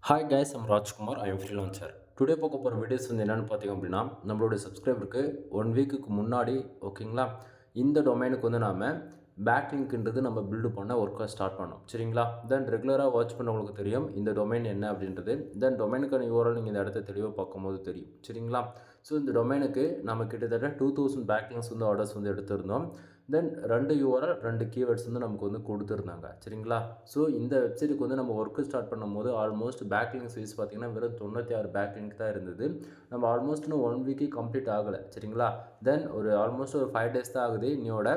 Hi guys, I'm Rajkumar. I am freelancer. Today பார்க்க போகிற videos என்னென்னு பார்த்தீங்க அப்படின்னா, நம்மளுடைய சப்ஸ்கிரைபருக்கு 1 வீக்குக்கு முன்னாடி ஓகேங்களா, இந்த டொமைனுக்கு நாம் பேக்லிங்க்ன்றது நம்ம பில்டு பண்ண ஒர்க்கை ஸ்டார்ட் பண்ணோம். சரிங்களா? தென் ரெகுலராக வாட்ச் பண்ணவங்களுக்கு தெரியும் இந்த டொமைன் என்ன அப்படின்றது. தென் டொமைனுக்கான யூஆர்எல் நீங்கள் இந்த இடத்த தெளிவாக பார்க்கும்போது தெரியும். சரிங்களா? ஸோ இந்த டொமைனுக்கு நம்ம கிட்டத்தட்ட 2000 பேக்லிங்ஸ் ஆர்டர்ஸ் எடுத்திருந்தோம். தென் 2 யூஆர்எல் 2 கீவேர்ட்ஸ் நமக்கு கொடுத்துருந்தாங்க. சரிங்களா? ஸோ இந்த வெப்சைட்டுக்கு நம்ம ஒர்க்கு ஸ்டார்ட் பண்ணும்போது ஆல்மோஸ்ட் பேக்லிங்ஸ் வைஸ் பார்த்தீங்கன்னா வெறும் 96 பேக்லிங்க் தான் இருந்தது. நம்ம ஆல்மோஸ்ட் இன்னும் 1 வீக்கு கம்ப்ளீட் ஆகலை. சரிங்களா? தென் ஆல்மோஸ்ட் ஒரு 5 டேஸ் தான் ஆகுது இன்னையோட.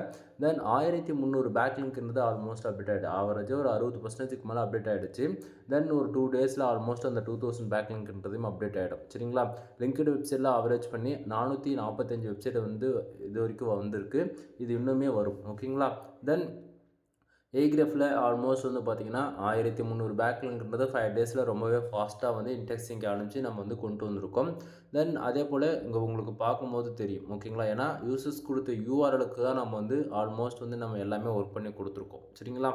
தென் 1300 பேக்லிங்க் இருந்தது ஆல்மோஸ்ட் அப்டேட் ஆகிடுது. ஆவரேஜாக ஒரு 60% மேலே அப்டேட் ஆகிடுச்சு. தென் ஒரு 2 டேஸில் ஆல்மோஸ்ட் அந்த 2000 பேக்லிங்க்ன்றதையும் அப்டேட் ஆகிடும். சரிங்களா? லிங்க்டு வெப்சைட்டில் ஆவரேஜ் பண்ணி 445 வெப்சைட் இது வரைக்கும் வந்திருக்கு. இது இன்னுமே வரும். ஓகேங்களா? தென் ஏகிராஃபில் ஆல்மோஸ்ட் பார்த்தீங்கன்னா 1300 பேக்லிங்க்ன்றது 5 டேஸில் ரொம்பவே ஃபாஸ்ட்டாக இன்டெக்ஸிங் ஆரம்பித்து நம்ம கொண்டு வந்திருக்கோம். தென் அதே போல் இங்கே உங்களுக்கு பார்க்கும்போது தெரியும். ஓகேங்களா? ஏன்னா யூசர்ஸ் கொடுத்த யூஆர்எலுக்கு தான் நம்ம ஆல்மோஸ்ட் நம்ம எல்லாமே ஒர்க் பண்ணி கொடுத்துருக்கோம். சரிங்களா?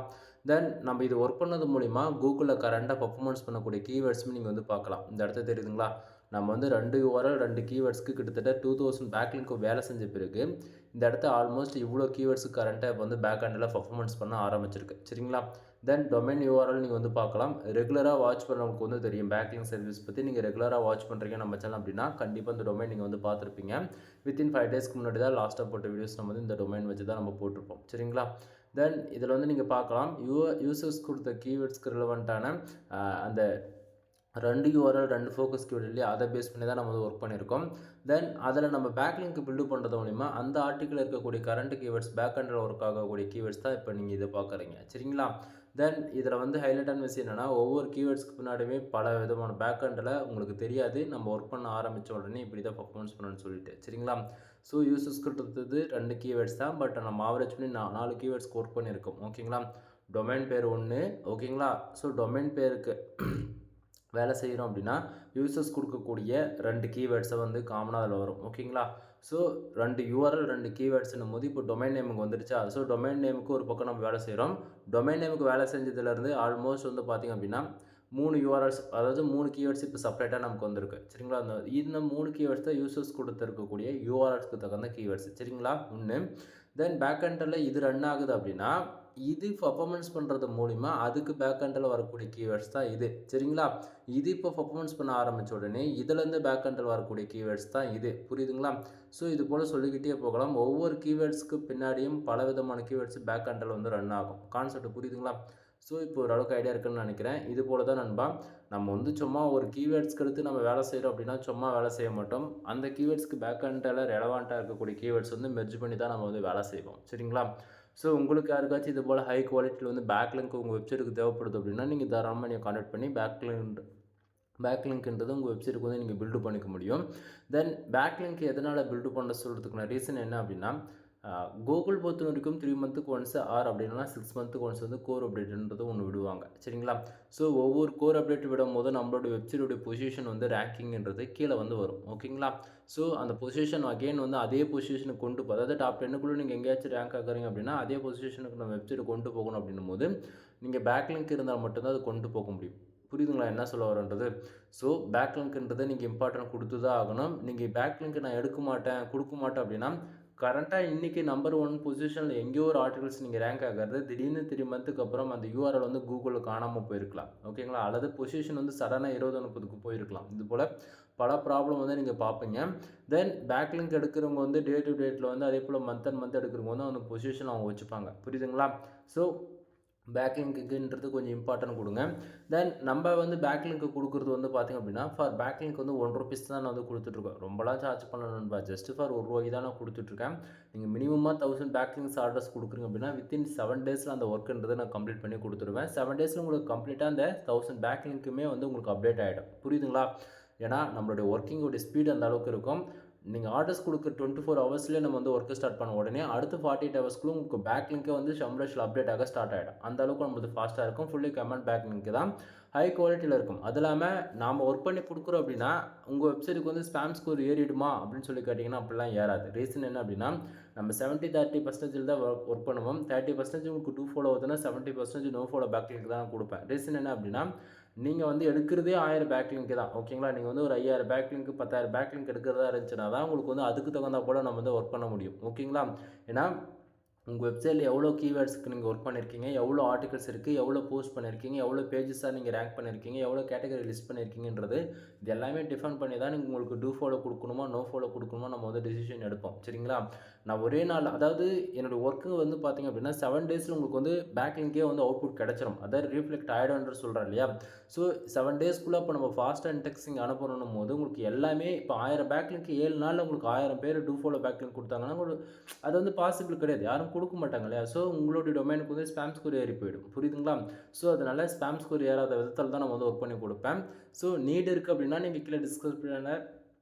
தென் நம்ம இது ஒர்க் பண்ணது மூலிமா கூகுளில் கரண்ட்டாக பர்ஃபார்மன்ஸ் பண்ணக்கூடிய கீவேர்ட்ஸும் நீங்கள் பார்க்கலாம். இந்த இடத்த தெரியுதுங்களா? நம்ம 2 யூஆர்எல் 2 கீவேர்ட்ஸ்க்கு கிட்டத்தட்ட 2000 பேக்லிங்க்கு வேலை செஞ்ச பிறகு இந்த இடத்த ஆல்மோஸ்ட் இவ்வளோ கீவேர்ட்ஸு கரண்ட்டாக இப்போ பேக் ஹேண்டில் பர்ஃபார்மன்ஸ் பண்ண ஆரம்பிச்சிருக்கு. சரிங்களா? தென் டொமைன் யூஆர்எல் நீங்கள் பார்க்கலாம். ரெகுலராக வாட்ச் பண்ணவங்களுக்கு தெரியும். பேக்லிங் சர்வீஸ் பற்றி நீங்கள் ரெகுலராக வாட்ச் பண்ணுறீங்க நம்ம சேனல் அப்படின்னா கண்டிப்பாக இந்த டொமைன் நீங்கள் பார்த்துருப்பீங்க. வித்தின் 5 டேஸ்க்கு முன்னாடி தான் லாஸ்ட்டாக போட்ட வீடியோஸ் நம்ம இந்த டொமைன் வச்சு தான் நம்ம போட்டிருப்போம். சரிங்களா? தென் இதில் நீங்கள் பார்க்கலாம் யூசர்ஸ் கொடுத்த கீவேர்ட்ஸ்க்கு ரிலவெண்ட்டான அந்த 2 யூஆர்எல் 2 ஃபோக்கஸ் கீவேர்ட் இல்லையா, அதை பேஸ் பண்ணி தான் நம்ம ஒர்க் பண்ணியிருக்கோம். தென் அதில் நம்ம பேக்லிங்க் பில்டு பண்ணுறது மூலிமா அந்த ஆர்டிக்கில் இருக்கக்கூடிய current keywords back handle work ஆகக்கூடிய கீவேர்ட்ஸ் தான் இப்போ நீங்கள் இதை பார்க்குறீங்க. சரிங்களா? தென் இதில் ஹைலைட்டான விஷயம் என்னென்னா ஒவ்வொரு கீவேர்ட்ஸ்க்கு பின்னாடியுமே பல விதமான பேக் ஹேண்டில் உங்களுக்கு தெரியாது. நம்ம ஒர்க் பண்ண ஆரம்பித்த உடனே இப்படி தான் பர்ஃபார்மன்ஸ் பண்ணணும்னு சொல்லிட்டு. சரிங்களா? ஸோ யூசர்ஸ் கொடுத்தது 2 கீவேர்ட்ஸ் தான். பட் நம்ம ஆவரேஜ் பண்ணி 4 கீவேர்ட்ஸ்க்கு ஒர்க் பண்ணியிருக்கோம். ஓகேங்களா? டொமைன் பேர் 1. ஓகேங்களா? ஸோ டொமைன் பேருக்கு வேலை செய்கிறோம் அப்படின்னா யூசர்ஸ் கொடுக்கக்கூடிய 2 கீவேர்ட்ஸை காமனாக அதில் வரும். ஓகேங்களா? ஸோ 2 யூஆர்எல் 2 கீவேர்ட்ஸ்னும் போது இப்போ டொமைன் நேமுக்கு வந்துருச்சா? ஸோ டொமைன் நேமுக்கு ஒரு பக்கம் நம்ம வேலை செய்கிறோம். டொமைன் நேமுக்கு வேலை செஞ்சதுலேருந்து ஆல்மோஸ்ட் பார்த்திங்க அப்படின்னா 3 யூஆர்எல்ஸ், அதாவது 3 கீவேர்ட்ஸ் இப்போ செப்பரேட்டாக நமக்கு வந்திருக்கு. சரிங்களா? இந்த 3 கீவேர்ட்ஸ் தான் யூசர்ஸ் கொடுத்துருக்கக்கூடிய யூஆர்எல்ஸ்க்கு தகுந்த கீவேர்ட்ஸ். சரிங்களா? 1. தென் பேக் ஹேண்டில் இது ரன் ஆகுது அப்படின்னா இது பர்ஃபார்மன்ஸ் பண்ணுறது மூலிமா அதுக்கு பேக் ஹேண்டில் வரக்கூடிய கீவேர்ட்ஸ் தான் இது. சரிங்களா? இது இப்போ பர்ஃபார்மன்ஸ் பண்ண ஆரம்பித்த உடனே இதுலேருந்து பேக் ஹேண்டில் வரக்கூடிய கீவேர்ட்ஸ் தான் இது. புரியுதுங்களா? ஸோ இது போல் சொல்லிக்கிட்டே போகலாம். ஒவ்வொரு கீவேர்ட்ஸ்க்கு பின்னாடியும் பல விதமான கீவேர்ட்ஸ் பேக் ஹேண்டில் ரன் ஆகும். கான்செப்ட் புரியுதுங்களா? ஸோ இப்போ ஓரளவுக்கு ஐடியா இருக்குன்னு நினைக்கிறேன். இது போல் தான் நண்பா, நம்ம சும்மா ஒரு கீவேர்ட்ஸ்க்கு எடுத்து நம்ம வேலை செய்கிறோம் அப்படின்னா சும்மா வேலை செய்ய மாட்டோம். அந்த கீவேர்ட்ஸ்க்கு பேக் ஹேண்டில் ரெலவெண்ட்டாக இருக்கக்கூடிய கீவேர்ட்ஸ் மெர்ஜ் பண்ணி தான் நம்ம வேலை செய்வோம். சரிங்களா? ஸோ உங்களுக்கு யாருக்காச்சும் இது போல் ஹை குவாலிட்டியில் பேக்லிங்க் உங்கள் வெப்சைட்டுக்கு தேவைப்படுது அப்படின்னா நீங்கள் தாராளமாக நீங்கள் கான்டாக்ட் பண்ணி பேக்லிங்க்ன்றது உங்கள் வெப்சைட்டுக்கு நீங்கள் பில்டு பண்ணிக்க முடியும். தென் பேக்லிங்க் எதனால் பில்டு பண்ண சொல்கிறதுக்கான ரீசன் என்ன அப்படின்னா, கூகுள் பொறுத்த வரைக்கும் 3 மந்த்துக்கு ஒன்ஸ் ஆர் அப்படின்னா 6 மந்த்துக்கு ஒன்ஸ் கோர் அப்டேட்ன்றது ஒன்று விடுவாங்க. சரிங்களா? ஸோ ஒவ்வொரு கோர் அப்டேட் விடும்போது நம்மளோட வெப்சைட்டோடைய பொசிஷன் ரேங்கிங்ன்றது கீழே வரும். ஓகேங்களா? ஸோ அந்த பொசிஷன் அகெயின் அதே பொசிஷனுக்கு கொண்டு அதாவது டாப் 10க்குள்ளே நீங்கள் எங்கேயாச்சும் ரேங்க் ஆகுறீங்க அப்படின்னா அதே பொசிஷனுக்கு நம்ம வெப்சைட் கொண்டு போகணும் அப்படின்னும் போது நீங்கள் பேக்லிங்க் இருந்தால் மட்டும்தான் அது கொண்டு போக முடியும். புரியுதுங்களா என்ன சொல்ல வரன்றது? ஸோ பேக்லிங்க்ன்றதை நீங்கள் இம்பார்ட்டன்ட் கொடுத்து தான் ஆகணும். நீங்கள் பேக்லிங்க் நான் எடுக்க மாட்டேன் கொடுக்க மாட்டேன் அப்படின்னா கரண்ட்டாக இன்றைக்கி நம்பர் 1 பொசிஷனில் எங்கேயோ ஒரு ஆர்டிகல்ஸ் நீங்கள் ரேங்க் ஆகிறது திடீர்னு 3 மந்த்துக்கு அப்புறம் அந்த யூஆர்எல் கூகுளில் காணாமல் போயிருக்கலாம். ஓகேங்களா? அல்லது பொசிஷன் சடனாக 20-30க்கு போயிருக்கலாம். இது போல் பல ப்ராப்ளம் நீங்கள் பார்ப்பீங்க. தென் பேக்லிங்க் எடுக்கிறவங்க டே டு டேட்டில் அதே போல் மந்த் அண்ட் மந்த் எடுக்கிறவங்க அந்த பொசிஷன் அவங்க வச்சுப்பாங்க. புரியுதுங்களா? ஸோ பேக்லிங்க்குன்றது கொஞ்சம் இம்பார்ட்டன்ட் கொடுங்க. தென் நம்ம பேக்லிங்க்கு கொடுக்குறது பார்த்திங்க அப்படின்னா ஃபார் பேக்லிங்க் ₹1 தான் நான் கொடுத்துட்ருக்கேன். ரொம்பலாம் சார்ஜ் பண்ணணும்பா. ஜஸ்ட் ஃபார் ₹1 தான் நான் கொடுத்துட்ருக்கேன். நீங்கள் மினிமமாக 1000 பேக்லிங்க்ஸ் ஆர்டர்ஸ் கொடுக்குறீங்க அப்படின்னா வித்தின் 7 டேஸில் அந்த ஒர்க்குன்றதை நான் கம்ப்ளீட் பண்ணி கொடுத்துருவேன். 7 டேஸில் உங்களுக்கு கம்ப்ளீட்டாக அந்த 1000 பேக்லிங்க்குமே உங்களுக்கு அப்டேட் ஆகிடும். புரியுதுங்களா? ஏன்னா நம்மளுடைய ஒர்க்கிங்கோடைய ஸ்பீடு அந்த அளவுக்கு இருக்கும். நீங்கள் ஆர்டர்ஸ் கொடுக்குற 24 ஹவர்ஸ்லேயே நம்ம ஒர்க்கு ஸ்டார்ட் பண்ண உடனே அடுத்த 48 ஹவர்ஸ்க்குள்ள உங்களுக்கு பேக்லிங்கே ஷம்ரஷில் அப்டேட் ஆக ஸ்டார்ட் ஆகிடும். அந்த அளவுக்கு நம்மளுக்கு ஃபாஸ்ட்டாக இருக்கும். ஃபுல்லி கமெண்ட் பேக்லிங்க் தான் ஹை குவாலிட்டியில் இருக்கும். அது இல்லாமல் நாம் ஒர்க் பண்ணி கொடுக்குறோம் அப்படின்னா உங்கள் வெப்சைட்டுக்கு ஸ்பேம் ஸ்கோர் ஏறிடுமா அப்படின்னு சொல்லி கேட்டிங்கன்னா அப்படிலாம் ஏறாது. ரீசன் என்ன அப்படின்னா நம்ம 70-30% தான் ஒர்க் பண்ணுவோம். 30% உங்களுக்கு டூ ஃபாலோ ஆகுதுன்னா 70% நோ ஃபாலோ பேக்லிங்க் தான் கொடுப்பேன். ரீசன் என்ன அப்படின்னா நீங்கள் வந்து எடுக்கிறதே 1000 பேக்லிங்க் தான். ஓகேங்களா? நீங்கள் வந்து ஒரு 5000 பேக்லிங்க் 10,000 பேக்லிங்க் எடுக்கிறதா இருந்துச்சுன்னா தான் உங்களுக்கு வந்து அதுக்கு தகுந்தா போல் நம்ம வந்து ஒர்க் பண்ண முடியும். ஓகேங்களா? ஏன்னா உங்கள் வெப்சைட்டில் எவ்வளோ கீவேர்ட்ஸ்க்கு நீங்கள் ஒர்க் பண்ணியிருக்கீங்க, எவ்வளோ ஆர்டிகல்ஸ் இருக்குது, எவ்வளோ போஸ்ட் பண்ணியிருக்கீங்க, எவ்வளோ பேஜஸாக நீங்கள் ரேங்க் பண்ணியிருக்கீங்க, எவ்வளோ கேட்டகரி லிஸ்ட் பண்ணியிருக்கீங்கன்றது இது எல்லாமே டிஃபைன் பண்ணி தான் நீங்கள் உங்களுக்கு டூ ஃபாலோ கொடுக்கணுமா, நோ ஃபாலோ கொடுக்கணுமா நம்ம வந்து டிசிஷன் எடுப்போம். சரிங்களா? நான் ஒரே நாள் அதாவது என்னோடய ஒர்க்கு வந்து பார்த்திங்க அப்படின்னா 7 டேஸில் உங்களுக்கு வந்து பேக்லிங்கே வந்து அவுட்புட் கிடச்சிரும். அதாவது ரீஃப்ளெக்ட் ஆகிடும்ன்ற சொல்கிறேன் இல்லையா? ஸோ 7 டேஸ்க்குள்ளே இப்போ நம்ம ஃபாஸ்ட் அண்ட் டெக்ஸ்டிங் அனுப்பணும் போது உங்களுக்கு எல்லாமே இப்போ 1000 பேக்லிங்க் 7 நாளில் உங்களுக்கு 1000 பேர் டூ ஃபாலோ பேக்லிங்க் கொடுத்தாங்கன்னா அது வந்து பாசிபிள் கிடையாது. யாரும் கொடுக்க மாட்டாங்க இல்லையா? ஸோ உங்களுடைய டொமைனுக்கு வந்து ஸ்பாம் ஸ்கோர் ஏறி போயிடும். புரியுதுங்களா? ஸோ அதனால் ஸ்பாம் ஸ்கோர் ஏறாத விதத்தில் தான் நான் வந்து ஒர்க் பண்ணி கொடுப்பேன். ஸோ நீட் இருக்குது அப்படின்னா நீங்கள் கீழே டிஸ்கிரிப்ஷனில்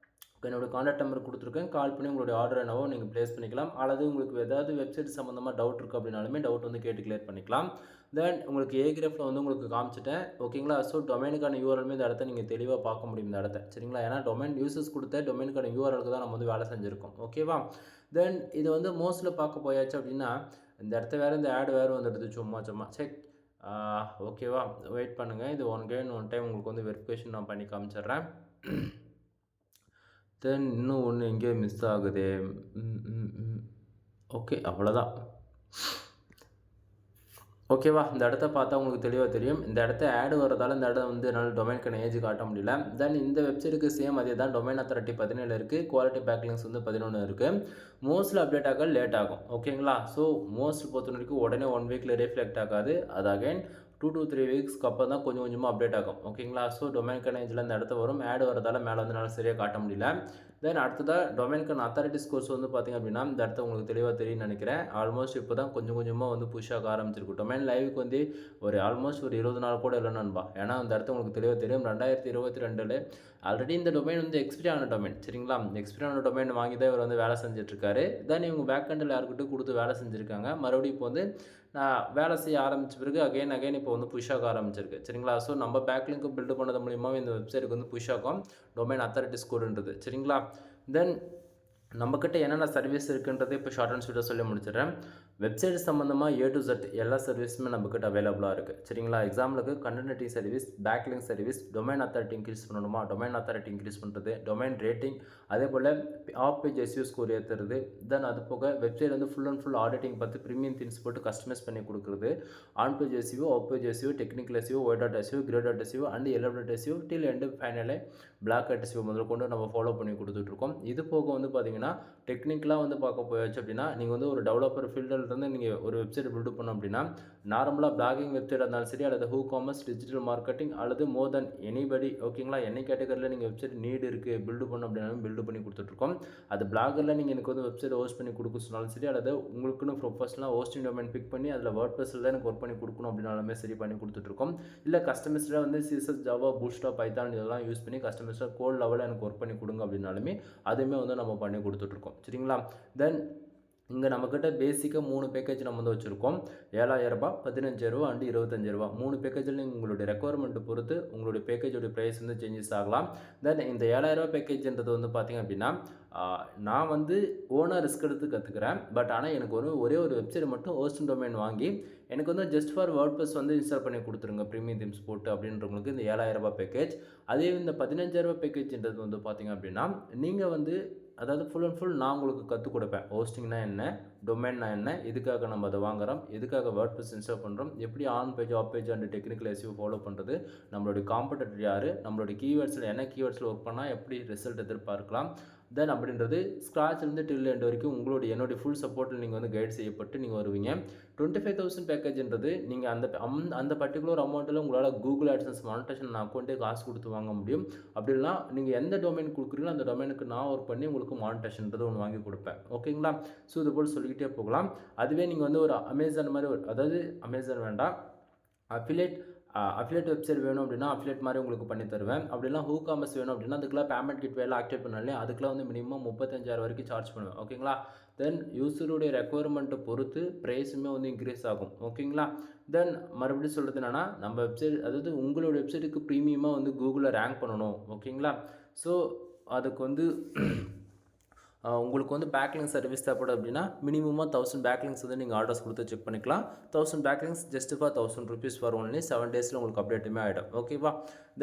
என்னோடய கான்டாக்ட் நம்பர் கொடுத்துருக்கேன். கால் பண்ணி உங்களுடைய ஆர்டர் என்னவோ நீங்கள் ப்ளேஸ் பண்ணிக்கலாம். அல்லது உங்களுக்கு ஏதாவது வெப்சைட் சம்மந்தமாக டவுட் இருக்குது அப்படின்னாலுமே டவுட் வந்து கேட்டு கிளியர் பண்ணிக்கலாம். தென் உங்களுக்கு ஏகிராஃபில் வந்து உங்களுக்கு காமிச்சிட்டேன். ஓகேங்களா? ஸோ டொமைனுக்கான யூஆர்எல் இந்த இடத்த நீங்கள் தெளிவாக பார்க்க முடியும் இந்த இடத்த. சரிங்களா? ஏன்னா டொமைன் யூசர்ஸ் கொடுத்த டொமைனுக்கான யூஆர்எலுக்கு தான் நம்ம வந்து வேலை செஞ்சுருக்கோம். ஓகேவா? தென் இது வந்து மோஸ்ட்டில் பார்க்க போயாச்சு அப்படின்னா இந்த இடத்த வேறு இந்த ஆட் வேறு வந்துடுது சும்மா செக். ஓகேவா? வெயிட் பண்ணுங்கள். இது ஒன் டைம் உங்களுக்கு வந்து வெரிஃபிகேஷன் நான் பண்ணி காமிச்சிட்றேன். தென் இன்னும் ஒன்று எங்கேயோ மிஸ் ஆகுது. ஓகே, அவ்வளோதான். ஓகேவா? இந்த இடத்த பார்த்தா உங்களுக்கு தெளிவாக தெரியும். இந்த இடத்த ஆட் வரதால் இந்த இடம் வந்து என்னால் டொமைனுக்கான ஏஜ் காட்ட முடியல. தென் இந்த வெப்சைட்டுக்கு சேம் அதே தான். டொமைன் அத்தாரிட்டி 17 இருக்குது. குவாலிட்டி பேக்லிங்ஸ் வந்து 11 இருக்குது. மோஸ்ட்டில் அப்டேட் ஆக லேட் ஆகும். ஓகேங்களா? ஸோ மோஸ்ட் பொறுத்த வரைக்கும் உடனே 1 வீக்கில் ரிஃப்ளெக்ட் ஆகாது. அது அகைன் 2 to 3 வீக்ஸ்க்கு அப்புறம் தான் கொஞ்சம் கொஞ்சமாக அப்டேட் ஆகும். ஓகேங்களா? ஸோ டொமைனுக்கான ஏஜில் இந்த இடத்த வரும். ஆட் வரதால் மேலே வந்து என்னால் சரியாக காட்ட முடியல. தென் அடுத்ததாக டொமைனுக்கான அத்தாரிட்டி ஸ்கோர்ஸ் வந்து பார்த்திங்க அப்படின்னா இந்த இடத்த உங்களுக்கு தெளிவாக தெரியும்னு நினைக்கிறேன். ஆல்மோஸ்ட் இப்போ தான் கொஞ்சம் கொஞ்சமாக வந்து புஷ் ஆக ஆரம்பிச்சிருக்கு. டொமைன் லைவுக்கு வந்து ஒரு ஆல்மோஸ்ட் ஒரு 20 நாள் கூட இல்லை நண்பா. ஏன்னா அந்த இடத்த உங்களுக்கு தெளிவாக தெரியும். 2022 ஆல்ரெடி இந்த டொமைன் வந்து எக்ஸ்பிரி ஆன டொமைன். சரிங்களா? எக்ஸ்பிரி ஆன டொமைன் வாங்கி தான் இவர் வந்து வேலை செஞ்சுட்ருக்காரு. தென் இவங்க பேக் எண்டில் யாருக்கிட்டும் கொடுத்து வேலை செஞ்சுருக்காங்க. மறுபடியும் இப்போ வந்து நான் வேலை செய்ய ஆரம்பித்த பிறகு அகைன் இப்போ வந்து புஷ் ஆக ஆரம்பிச்சிருக்கு. சரிங்களா? ஸோ நம்ம பேக்லிங்க்கு பில்டு பண்ணது மூலியமாக இந்த வெப்சைட்டுக்கு வந்து புஷ் ஆகும் டொமைன் அத்தாரிட்டி ஸ்கோர்ன்றது. சரிங்களா? தென் நம்மக்கிட்ட என்னென்ன சர்வீஸ் இருக்குன்றதை இப்போ ஷார்ட் அண்ட் ஸ்வீட்டாக சொல்லி முடிச்சிடுறேன். வெப்சைட் சம்மந்தமாக A to Z எல்லா சர்வீஸுமே நம்மக்கிட்ட அவைலபிளாக இருக்குது. சரிங்களா? எக்ஸாம்பிளுக்கு content service, backlink service, domain authority increase பண்ணணுமா, டொமைன் அத்தாரிட்டி இன்க்ரீஸ் பண்ணுறது, டொமைன் ரேட்டிங், அதே போல் ஆஃப் பேஜ் SEO ஸ்கோர் ஏற்றுறது. தென் அது போக வெப்சைட் வந்து ஃபுல் அண்ட் ஃபுல் ஆடிட்டிங் பார்த்து ப்ரீமியம் திங்ஸ் போட்டு கஸ்டமைஸ் பண்ணி கொடுக்குறது, on page SEO, off page SEO, technical SEO, white hat SEO, grey hat SEO and yellow hat SEO till end ஃபைனலே black hat SEO முதல்ல கொண்டு நம்ம follow பண்ணி கொடுத்துட்ருக்கோம். இது போக வந்து பார்த்திங்கன்னா டெக்னிக்கலாக வந்து பார்க்க போயாச்சு அப்படின்னா நீங்கள் வந்து ஒரு டெவலப்பர் ஃபீல்டிலிருந்து நீங்கள் ஒரு வெப்சைட் பில்டு பண்ணோம் அப்படின்னா நார்மலாக பிளாகிங் வெப்சைட் இருந்தாலும் சரி அல்லது ஹூ காமர்ஸ், டிஜிட்டல் மார்க்கெட்டிங் அல்லது மோர் தென் எனிபடி. ஓகேங்களா? என்ன கேட்டகரியில் நீங்கள் வெப்சைட் நீடு இருக்குது பில்டு பண்ணணும் அப்படின்னாலும் பில்டு பண்ணி கொடுத்துட்ருக்கோம். அது பிளாகரில் நீங்கள் எனக்கு வந்து வெப்சைட் ஹோஸ்ட் பண்ணி கொடுக்க சொன்னாலும் சரி அல்லது உங்களுக்குன்னு ப்ரொஃபஷனலாக ஹோஸ்டிங் டொமைன் பிக் பண்ணி அதில் வேர்ட்பிரஸில் தான் எனக்கு ஒர்க் பண்ணி கொடுக்கணும் அப்படின்னாலுமே சரி பண்ணி கொடுத்துட்ருக்கோம். இல்லை கஸ்டமைஸ்டாக வந்து CSS, ஜாவா, பூட்ஸ்ட்ராப், பைத்தான் இதெல்லாம் யூஸ் பண்ணி கஸ்டமைஸ்டாக கோட் லெவலில் எனக்கு ஒர்க் பண்ணி கொடுங்க அப்படின்னாலுமே அதுவுமே வந்து நம்ம பண்ணி கொடுத்துட்ருக்கோம். சரிங்களா? தென் இங்கே நம்மக்கிட்ட பேசிக்காக 3 பேக்கேஜ் நம்ம வந்து வச்சுருக்கோம். 7,000 ரூபாய், 15,000 ரூபா அண்ட் 25,000 ரூபா. 3 பேக்கேஜில் உங்களுடைய ரெக்குவயர்மெண்ட்டு பொறுத்து உங்களுடைய பேக்கேஜோடைய ப்ரைஸ் வந்து சேஞ்சஸ் ஆகலாம். தென் இந்த 7,000 ரூபா பேக்கேஜ்ன்றது வந்து பார்த்திங்க அப்படின்னா நான் வந்து ஓனாக ரிஸ்க் எடுத்து கற்றுக்கிறேன். பட் ஆனால் எனக்கு ஒரே ஒரு வெப்சைட் மட்டும் ஹோஸ்டிங் டொமைன் வாங்கி எனக்கு வந்து ஜஸ்ட் ஃபார் வேர்ட்பிரஸ் வந்து இன்ஸ்டால் பண்ணி கொடுத்துருங்க ப்ரீமியம் தீம்ஸ் போட்டு அப்படின்றவங்களுக்கு இந்த 7,000 ரூபா பேக்கேஜ். அதே இந்த 15,000 ரூபா பேக்கேஜ்ன்றது வந்து பார்த்திங்க அப்படின்னா நீங்கள் வந்து அதாவது ஃபுல் அண்ட் ஃபுல் நான் உங்களுக்கு கற்றுக் கொடுப்பேன். ஹோஸ்டிங்னா என்ன, டொமைன்னா என்ன, எதுக்காக நம்ம அதை வாங்குகிறோம், எதுக்காக வேர்ட்பிரஸ் இன்ஸ்டால் பண்ணுறோம், எப்படி on page, off page and technical SEO follow பண்ணுறது, நம்மளுடைய காம்படிட்டர் யார், நம்மளுடைய கீவேர்ட்ஸில் என்ன கீவேர்ட்ஸில் ஒர்க் பண்ணால் எப்படி ரிசல்ட் எதிர்பார்க்கலாம், தென் அப்படின்றது ஸ்க்ராட்ச்லேருந்து டில் எண்ட் வரைக்கும் என்னுடைய ஃபுல் சப்போர்ட்டில் நீங்கள் வந்து கைட் செய்யப்பட்டு நீங்கள் வருவீங்க. 25,000 பேக்கேஜ்ன்றது நீங்கள் அந்த பர்டிகுலர் அமௌண்ட்டில் உங்களால் கூகுள் ஆட்சன்ஸ் மானிட்டேஷன் அக்கௌண்ட்டே காசு கொடுத்து வாங்க முடியும். அப்படி இல்லைனா நீங்கள் எந்த டொமைன் கொடுக்குறீங்களோ அந்த டொமைனுக்கு நான் ஒர்க் பண்ணி உங்களுக்கு மானிட்டேஷன்றது ஒன்று வாங்கி கொடுப்பேன். ஓகேங்களா? ஸோ இது போல் சொல்லிக்கிட்டே போகலாம். அதுவே நீங்கள் வந்து ஒரு அமேசான் மாதிரி அதாவது அமேசான் வேண்டாம், அஃபிலியேட் வெப்சைட் வேணும் அப்படின்னா அஃபிலியேட் மாதிரி உங்களுக்கு பண்ணி தருவேன். அப்படிலாம் ஹூ காமர்ஸ் வேணும் அப்படின்னா அதுக்கெல்லாம் பேமெண்ட் கிட் வேலை ஆக்டிவேட் பண்ணாலே அதுக்கெல்லாம் வந்து மினிமம் 35,000 வரைக்கும் சார்ஜ் பண்ணுவேன். ஓகேங்களா? தென் யூஸருடைய ரெக்குவயர்மெண்ட்டை பொறுத்து ப்ரைஸுமே வந்து இன்க்ரீஸ் ஆகும். ஓகேங்களா? தென் மறுபடியும் சொல்கிறது என்னென்னா நம்ம வெப்சைட் அதாவது உங்களோட வெப்சைட்டுக்கு ப்ரீமியமாக வந்து கூகுளில் ரேங்க் பண்ணணும். ஓகேங்களா? ஸோ அதுக்கு வந்து உங்களுக்கு வந்து பேக்லிங்க் சர்வீஸ் தேவைப்படும் அப்படின்னா மினிமமாக 1000 பேக்லிங்க்ஸ் வந்து நீங்கள் ஆர்டர்ஸ் கொடுத்து செக் பண்ணிக்கலாம். 1000 பேக்லிங்க்ஸ் ஜஸ்ட் ஃபார் ₹1000 ஃபார் ஒன்லி 7 டேஸில் உங்களுக்கு அப்டேட்டுமே ஆகிடும். ஓகேவா?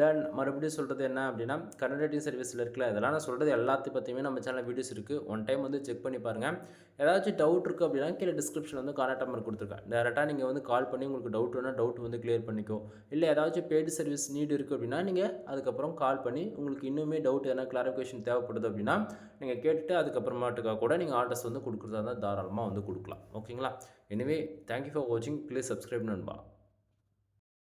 தென் மறுபடியும் சொல்கிறது என்ன அப்படின்னா கரண்ட் ரேட்டிங் சர்வீஸில் இருக்குல்ல, இதெல்லாம் நான் சொல்கிறது எல்லாத்தையும் பற்றியுமே நம்ம சேனல் வீடியோஸ் இருக்குது. ஒன் டைம் வந்து செக் பண்ணி பாருங்கள். ஏதாச்சும் டவுட் இருக்குது அப்படின்னா கீழே டிஸ்கிரிப்ஷன் வந்து கான்டாக்ட் நம்பர் கொடுத்துருக்கேன். டேரெக்டாக நீங்கள் வந்து கால் பண்ணி உங்களுக்கு டவுட் வேணால் டவுட் வந்து கிளியர் பண்ணிக்கோ. இல்லை ஏதாச்சும் பெய்டு சர்வீஸ் நீட் இருக்குது அப்படின்னா நீங்கள் அதுக்கப்புறம் கால் பண்ணி உங்களுக்கு இன்னுமே டவுட் எதனா கிளாரிஃபிகேஷன் தேவைப்படுது அப்படின்னா நீங்கள் கேட்டுட்டு அதுக்கப்புறமாட்டுக்காக கூட நீங்கள் ஆர்டர்ஸ் வந்து கொடுக்குறதா இருந்தால் தாராளமாக வந்து கொடுக்கலாம். ஓகேங்களா? எனிவே தேங்க்யூ ஃபார் வாட்சிங். ப்ளீஸ் சப்ஸ்கிரைப் நண்பா.